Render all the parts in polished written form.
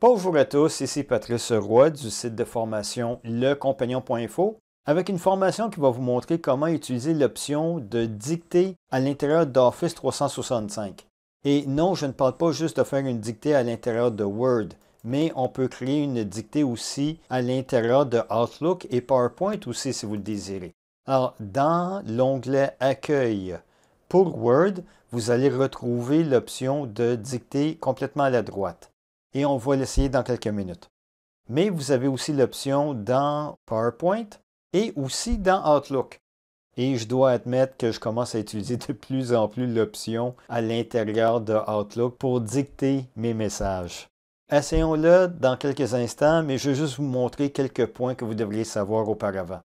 Bonjour à tous, ici Patrice Roy du site de formation lecompagnon.info avec une formation qui va vous montrer comment utiliser l'option de dictée à l'intérieur d'Office 365. Et non, je ne parle pas juste de faire une dictée à l'intérieur de Word, mais on peut créer une dictée aussi à l'intérieur de Outlook et PowerPoint aussi si vous le désirez. Alors, dans l'onglet Accueil pour Word, vous allez retrouver l'option de dictée complètement à la droite. Et on va l'essayer dans quelques minutes. Mais vous avez aussi l'option dans PowerPoint et aussi dans Outlook. Et je dois admettre que je commence à utiliser de plus en plus l'option à l'intérieur de Outlook pour dicter mes messages. Essayons-le dans quelques instants, mais je vais juste vous montrer quelques points que vous devriez savoir auparavant.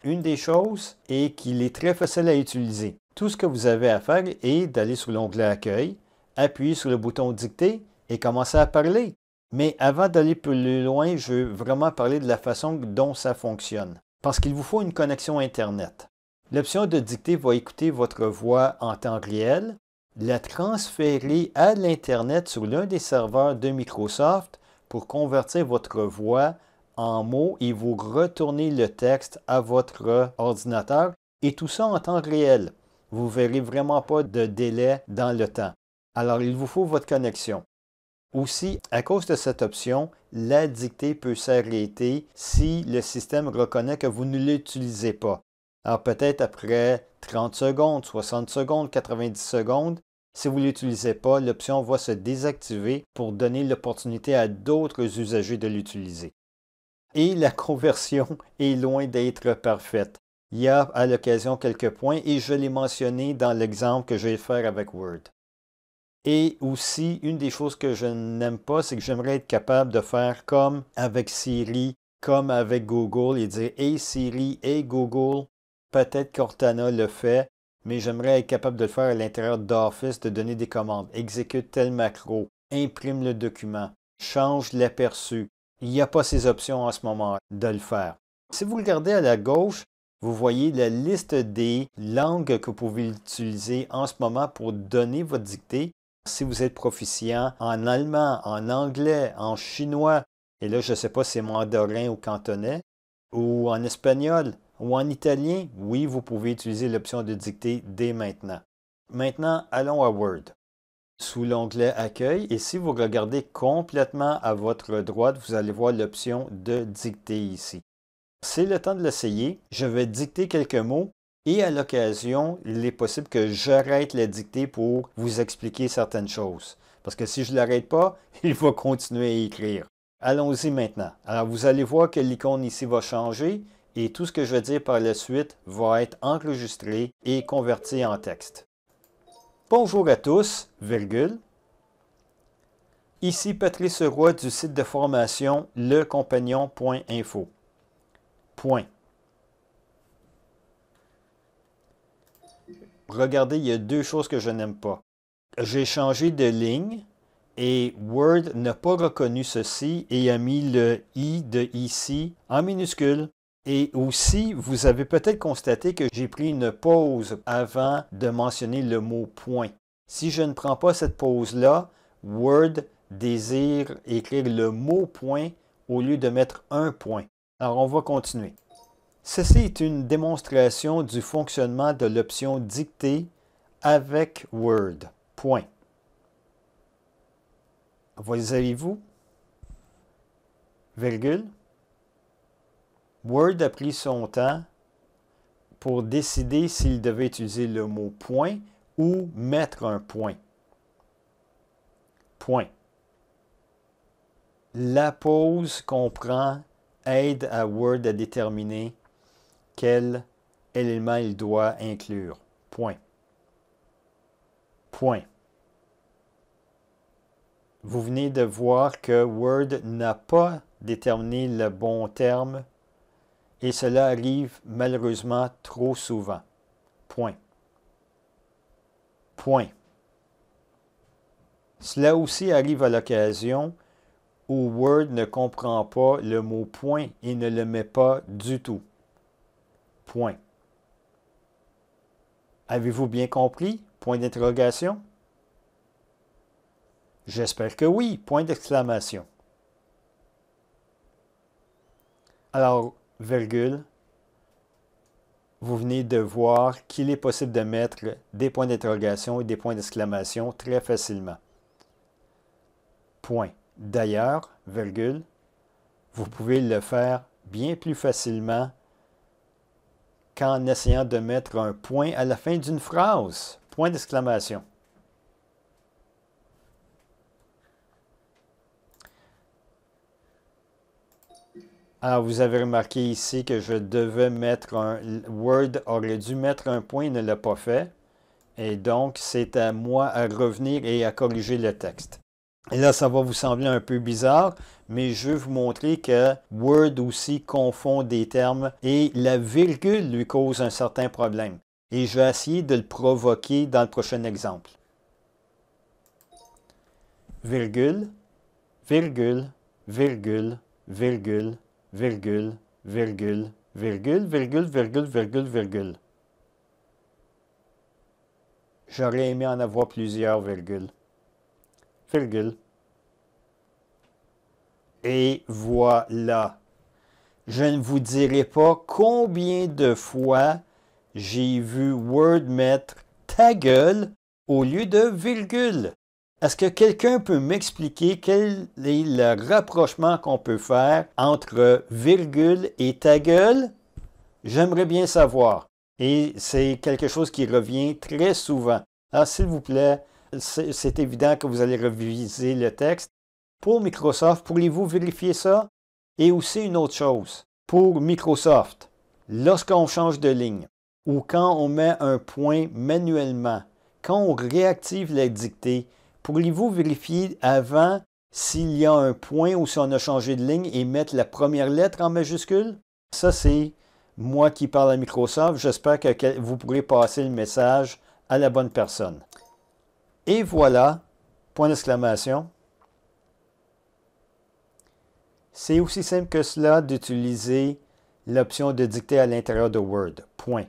Une des choses est qu'il est très facile à utiliser. Tout ce que vous avez à faire est d'aller sur l'onglet Accueil, appuyer sur le bouton Dicter et commencer à parler. Mais avant d'aller plus loin, je veux vraiment parler de la façon dont ça fonctionne. Parce qu'il vous faut une connexion Internet. L'option de dicter va écouter votre voix en temps réel, la transférer à l'Internet sur l'un des serveurs de Microsoft pour convertir votre voix en mots et vous retourner le texte à votre ordinateur et tout ça en temps réel. Vous ne verrez vraiment pas de délai dans le temps. Alors, il vous faut votre connexion. Aussi, à cause de cette option, la dictée peut s'arrêter si le système reconnaît que vous ne l'utilisez pas. Alors peut-être après 30 secondes, 60 secondes, 90 secondes, si vous ne l'utilisez pas, l'option va se désactiver pour donner l'opportunité à d'autres usagers de l'utiliser. Et la conversion est loin d'être parfaite. Il y a à l'occasion quelques points et je l'ai mentionné dans l'exemple que je vais faire avec Word. Et aussi, une des choses que je n'aime pas, c'est que j'aimerais être capable de faire comme avec Siri, comme avec Google et dire « Hey Siri, hey Google ». Peut-être Cortana le fait, mais j'aimerais être capable de le faire à l'intérieur d'Office, de donner des commandes. Exécute tel macro, imprime le document, change l'aperçu. Il n'y a pas ces options en ce moment de le faire. Si vous regardez à la gauche, vous voyez la liste des langues que vous pouvez utiliser en ce moment pour donner votre dictée. Si vous êtes proficient en allemand, en anglais, en chinois, et là je ne sais pas si c'est mandarin ou cantonais, ou en espagnol, ou en italien, oui, vous pouvez utiliser l'option de dictée dès maintenant. Maintenant, allons à Word. Sous l'onglet Accueil, et si vous regardez complètement à votre droite, vous allez voir l'option de dictée ici. C'est le temps de l'essayer. Je vais dicter quelques mots. Et à l'occasion, il est possible que j'arrête la dictée pour vous expliquer certaines choses. Parce que si je ne l'arrête pas, il va continuer à écrire. Allons-y maintenant. Alors, vous allez voir que l'icône ici va changer et tout ce que je vais dire par la suite va être enregistré et converti en texte. Bonjour à tous, virgule. Ici Patrice Roy du site de formation lecompagnon.info. Point. Regardez, il y a deux choses que je n'aime pas. J'ai changé de ligne et Word n'a pas reconnu ceci et a mis le I de ici en minuscule. Et aussi, vous avez peut-être constaté que j'ai pris une pause avant de mentionner le mot point. Si je ne prends pas cette pause-là, Word désire écrire le mot point au lieu de mettre un point. Alors, on va continuer. Ceci est une démonstration du fonctionnement de l'option dictée avec Word. Point. Voyez-vous? Virgule. Word a pris son temps pour décider s'il devait utiliser le mot point ou mettre un point. Point. La pause qu'on prend aide à Word à déterminer quel élément il doit inclure. Point. Point. Vous venez de voir que Word n'a pas déterminé le bon terme et cela arrive malheureusement trop souvent. Point. Point. Cela aussi arrive à l'occasion où Word ne comprend pas le mot point et ne le met pas du tout. Point. Avez-vous bien compris? Point d'interrogation? J'espère que oui. Point d'exclamation. Alors, virgule, vous venez de voir qu'il est possible de mettre des points d'interrogation et des points d'exclamation très facilement. Point. D'ailleurs, virgule, vous pouvez le faire bien plus facilement qu'en essayant de mettre un point à la fin d'une phrase. Point d'exclamation. Alors, vous avez remarqué ici que je devais mettre un... Word aurait dû mettre un point, il ne l'a pas fait. Et donc, c'est à moi à revenir et à corriger le texte. Et là, ça va vous sembler un peu bizarre, mais je vais vous montrer que Word aussi confond des termes et la virgule lui cause un certain problème. Et je vais essayer de le provoquer dans le prochain exemple. Virgule, virgule, virgule, virgule, virgule, virgule, virgule, virgule, virgule, virgule, virgule. J'aurais aimé en avoir plusieurs virgules. Virgule. Et voilà. Je ne vous dirai pas combien de fois j'ai vu Word mettre ta gueule au lieu de virgule. Est-ce que quelqu'un peut m'expliquer quel est le rapprochement qu'on peut faire entre virgule et ta gueule? J'aimerais bien savoir. Et c'est quelque chose qui revient très souvent. Alors, s'il vous plaît, c'est évident que vous allez reviser le texte. Pour Microsoft, pourriez-vous vérifier ça? Et aussi une autre chose. Pour Microsoft, lorsqu'on change de ligne ou quand on met un point manuellement, quand on réactive la dictée, pourriez-vous vérifier avant s'il y a un point ou si on a changé de ligne et mettre la première lettre en majuscule? Ça, c'est moi qui parle à Microsoft. J'espère que vous pourrez passer le message à la bonne personne. Et voilà, point d'exclamation. C'est aussi simple que cela d'utiliser l'option de dicter à l'intérieur de Word. Point.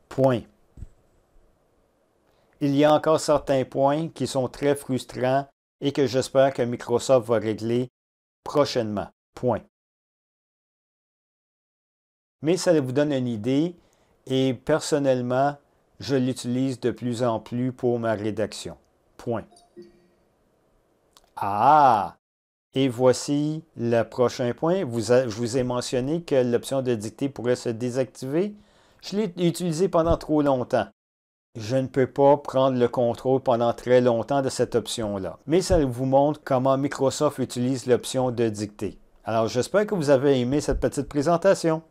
Point. Il y a encore certains points qui sont très frustrants et que j'espère que Microsoft va régler prochainement. Point. Mais ça vous donne une idée et personnellement, je l'utilise de plus en plus pour ma rédaction. Point. Ah! Et voici le prochain point. Je vous ai mentionné que l'option de dictée pourrait se désactiver. Je l'ai utilisé pendant trop longtemps. Je ne peux pas prendre le contrôle pendant très longtemps de cette option-là. Mais ça vous montre comment Microsoft utilise l'option de dictée. Alors, j'espère que vous avez aimé cette petite présentation.